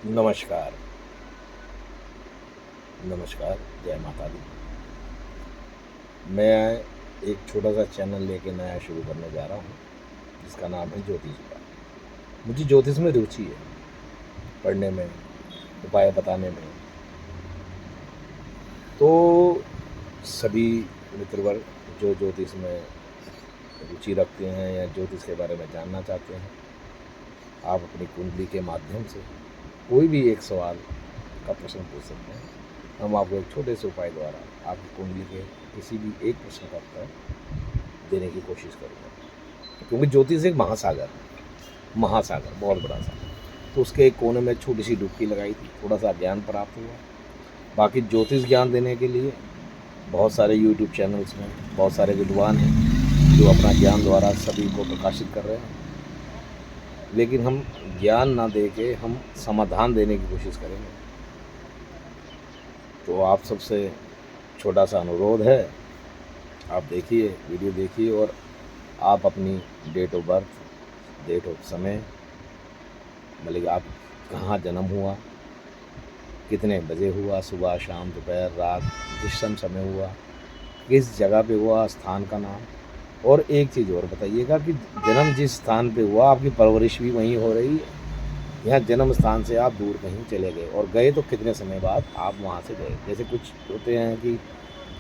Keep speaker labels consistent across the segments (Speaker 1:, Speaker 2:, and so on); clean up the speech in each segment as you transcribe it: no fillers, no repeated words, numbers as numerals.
Speaker 1: नमस्कार, नमस्कार, जय माता दी। मैं एक छोटा-सा चैनल लेके नया शुरू करने जा रहा हूँ, जिसका नाम है ज्योतिष विभाग। मुझे ज्योतिष में रुचि है, पढ़ने में, उपाय बताने में। तो सभी मित्रवर्ग जो ज्योतिष में रुचि रखते हैं या ज्योतिष के बारे में जानना चाहते हैं, आप अपनी कुंडली के माध्यम से कोई भी एक सवाल का प्रश्न पूछ सकते हैं। हम आपको एक छोटे से उपाय द्वारा आपकी कुंडली के किसी भी एक प्रश्न का उत्तर देने की कोशिश करूँगा। क्योंकि ज्योतिष एक महासागर है, महासागर बहुत बड़ा सागर। तो उसके एक कोने में छोटी सी डुबकी लगाई थी, थोड़ा सा ज्ञान प्राप्त हुआ। बाकी ज्योतिष ज्ञान देने के लिए बहुत सारे यूट्यूब चैनल्स हैं, बहुत सारे विद्वान हैं जो अपना ज्ञान द्वारा सभी को प्रकाशित कर रहे हैं। लेकिन हम ज्ञान ना दे के हम समाधान देने की कोशिश करेंगे। तो आप सबसे छोटा सा अनुरोध है, आप देखिए, वीडियो देखिए और आप अपनी date of birth, date of समय, मतलब कि आप कहाँ जन्म हुआ, कितने बजे हुआ, सुबह, शाम, दोपहर, रात, जिस समय हुआ, किस जगह पे हुआ, स्थान का नाम। और एक चीज़ और बताइएगा कि जन्म जिस स्थान पे हुआ, आपकी परवरिश भी वहीं हो रही है, यहाँ जन्म स्थान से आप दूर कहीं चले गए और गए तो कितने समय बाद आप वहाँ से गए। जैसे कुछ होते हैं कि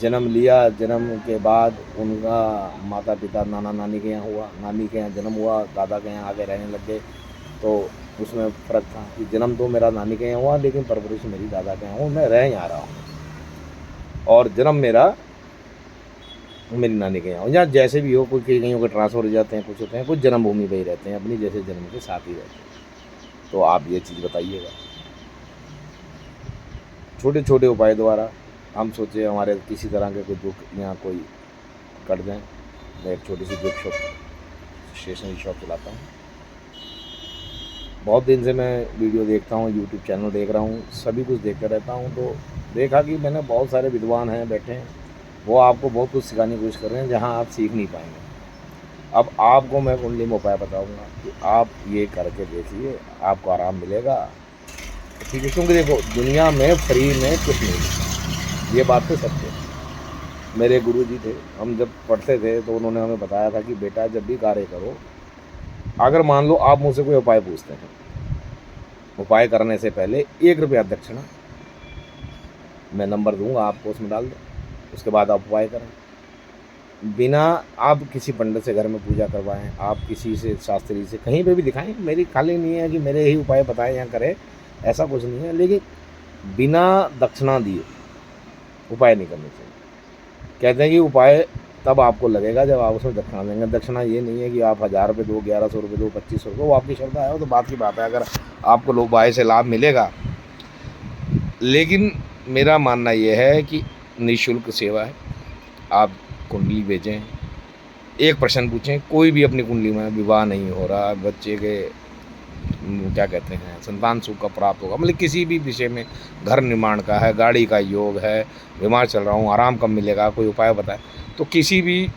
Speaker 1: जन्म लिया, जन्म के बाद उनका माता पिता नाना नानी के यहाँ हुआ, नानी के यहाँ जन्म हुआ, दादा के यहाँ आगे रहने लग गए। तो उसमें फ़र्क था कि जन्म तो मेरा नानी के यहाँ हुआ, लेकिन परवरिश मेरी दादा के यहाँ हुआ, मैं रह यहाँ रहा हूँ। और जन्म मेरा मेरी नानी के यहाँ हो, या जैसे भी हो, कोई कहीं को ट्रांसफ़र हो जाते हैं, कुछ होते हैं, कुछ जन्मभूमि पे ही रहते हैं, अपनी जैसे जन्म के साथ ही रहते हैं। तो आप ये चीज़ बताइएगा। छोटे छोटे उपाय द्वारा हम सोचे हमारे किसी तरह के कोई दुख या कोई कट जाए। मैं एक छोटी सी गिफ्ट शॉप, स्टेशनरी शॉप चलाता हूँ। बहुत दिन से मैं वीडियो देखता हूँ, यूट्यूब चैनल देख रहा हूँ, सभी कुछ देखता रहता हूँ। तो देखा कि मैंने बहुत सारे विद्वान हैं बैठे हैं, वो आपको बहुत कुछ सिखाने की कोशिश कर रहे हैं जहाँ आप सीख नहीं पाएंगे। अब आपको मैं कुंडली में उपाय बताऊंगा कि आप ये करके देखिए, आपको आराम मिलेगा। ठीक है, क्योंकि देखो दुनिया में फ्री में कुछ नहीं मिलता, ये बात तो सत्य है। मेरे गुरुजी थे, हम जब पढ़ते थे तो उन्होंने हमें बताया था कि बेटा जब भी कार्य करो, अगर मान लो आप मुझसे कोई उपाय पूछते हैं, उपाय करने से पहले 1 रुपया दक्षिणा मैं नंबर दूंगा आपको, उसमें डाल दो, उसके बाद आप उपाय करें। बिना आप किसी पंडित से घर में पूजा करवाएं, आप किसी से शास्त्री से कहीं पे भी दिखाएं। मेरी खाली नहीं है कि मेरे ही उपाय बताएं या करें, ऐसा कुछ नहीं है। लेकिन बिना दक्षिणा दिए उपाय नहीं करने चाहिए। कहते हैं कि उपाय तब आपको लगेगा जब आप उसमें दक्षिणा देंगे। दक्षिणा ये नहीं है कि आप 1000 रुपये दो, 1100 रुपये दो, 2500 रुपये, वो आपकी श्रद्धा है, वो तो बात की बात है। अगर आपको लोग उपाय से लाभ मिलेगा, लेकिन मेरा मानना यह है कि निःशुल्क सेवा है। आप कुंडली भेजें, एक प्रश्न पूछें, कोई भी अपनी कुंडली में विवाह नहीं हो रहा, बच्चे के क्या कहते हैं संतान सुख का प्राप्त होगा, मतलब किसी भी विषय में, घर निर्माण का है, गाड़ी का योग है, बीमार चल रहा हूँ, आराम कब मिलेगा, कोई उपाय बताए, तो किसी भी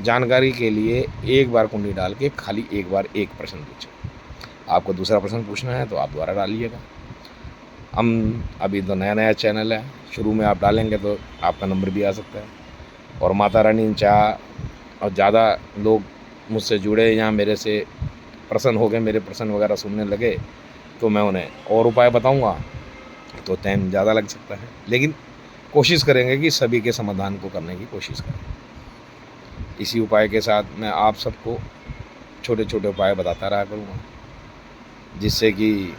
Speaker 1: जानकारी के लिए एक बार कुंडली डाल के खाली एक बार एक प्रश्न पूछें। आपको दूसरा प्रश्न पूछना है तो आप दोबारा डालिएगा। हम अभी तो नया नया चैनल है, शुरू में आप डालेंगे तो आपका नंबर भी आ सकता है। और माता रानी चाह और ज़्यादा लोग मुझसे जुड़े या मेरे से प्रसन्न हो गए, मेरे प्रश्न वगैरह सुनने लगे, तो मैं उन्हें और उपाय बताऊंगा, तो टाइम ज़्यादा लग सकता है। लेकिन कोशिश करेंगे कि सभी के समाधान को करने की कोशिश करें। इसी उपाय के साथ मैं आप सबको छोटे छोटे उपाय बताता रहा करूँगा, जिससे कि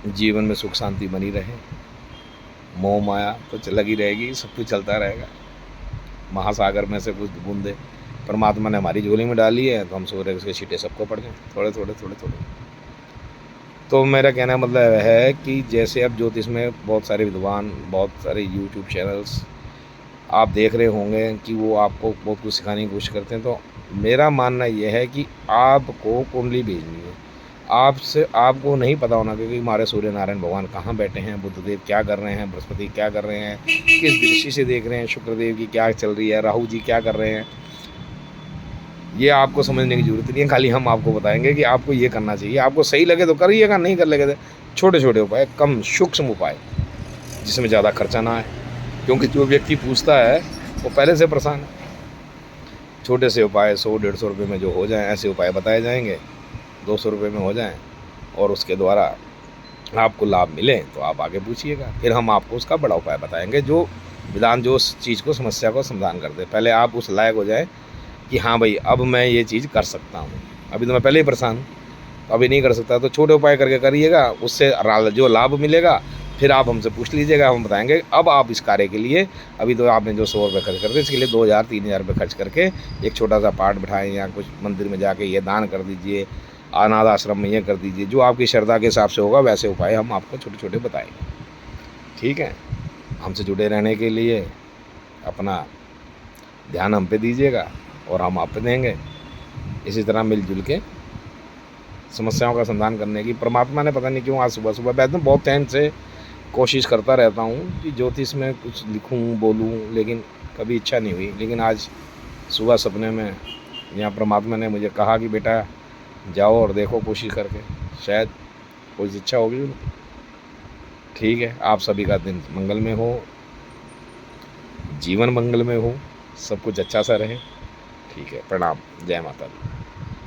Speaker 1: जीवन में सुख शांति बनी रहे। मोह माया तो लगी रहेगी, सब कुछ चलता रहेगा। महासागर में से कुछ बूंदे परमात्मा ने हमारी झोली में डाली है, तो हम सोच रहे उसके छींटे सबको पड़ जाएं, थोड़े थोड़े थोड़े थोड़े। तो मेरा कहना मतलब है कि जैसे अब ज्योतिष में बहुत सारे विद्वान, बहुत सारे यूट्यूब चैनल्स आप देख रहे होंगे कि वो आपको बहुत कुछ सिखाने की कोशिश करते हैं, तो मेरा मानना यह है कि आपको कुंडली भेजनी है। आपसे आपको नहीं पता होना क्योंकि हमारे सूर्य नारायण भगवान कहाँ बैठे हैं, बुद्धदेव क्या कर रहे हैं, बृहस्पति क्या कर रहे हैं, किस दृष्टि से देख रहे हैं, शुक्रदेव की क्या चल रही है, राहु जी क्या कर रहे हैं, ये आपको समझने की ज़रूरत नहीं है। खाली हम आपको बताएंगे कि आपको ये करना चाहिए। आपको सही लगे तो करिएगा, नहीं कर लगे तो छोटे छोटे उपाय, कम सूक्ष्म उपाय, जिसमें ज़्यादा खर्चा ना आए, क्योंकि जो व्यक्ति पूछता है वो पहले से परेशान है। छोटे से उपाय 100-150 रुपये में जो हो जाएं, ऐसे उपाय बताए जाएंगे, 200 रुपये में हो जाएं, और उसके द्वारा आपको लाभ मिले तो आप आगे पूछिएगा, फिर हम आपको उसका बड़ा उपाय बताएंगे, जो विधान, जो उस चीज़ को, समस्या को समाधान कर दे। पहले आप उस लायक हो जाए कि हाँ भाई, अब मैं ये चीज़ कर सकता हूँ। अभी तो मैं पहले ही परेशान हूँ, तो अभी नहीं कर सकता, तो छोटे उपाय करके करिएगा, उससे जो लाभ मिलेगा फिर आप हमसे पूछ लीजिएगा, हम बताएंगे। अब आप इस कार्य के लिए, अभी तो आपने जो 100 रुपये खर्च कर दिए, इसके लिए 2000-3000 रुपये खर्च करके एक छोटा सा पाठ बिठाएं, या कुछ मंदिर में जाके ये दान कर दीजिए, अनाथ आश्रम में ये कर दीजिए, जो आपकी श्रद्धा के हिसाब से होगा वैसे उपाय हम आपको छोटे छोटे बताएंगे। ठीक है, हमसे जुड़े रहने के लिए अपना ध्यान हम पे दीजिएगा और हम आप पे देंगे। इसी तरह मिलजुल के समस्याओं का समाधान करने की परमात्मा ने, पता नहीं क्यों आज सुबह सुबह, मैं तो बहुत टाइम से कोशिश करता रहता हूँ कि ज्योतिष में कुछ लिखूँ, बोलूँ, लेकिन कभी इच्छा नहीं हुई। लेकिन आज सुबह सपने में यहाँ परमात्मा ने मुझे कहा कि बेटा जाओ और देखो कोशिश करके, शायद कोई इच्छा होगी उनकी। ठीक है, आप सभी का दिन मंगलमय हो, जीवन मंगलमय हो, सब कुछ अच्छा सा रहे। ठीक है, प्रणाम, जय माता दी।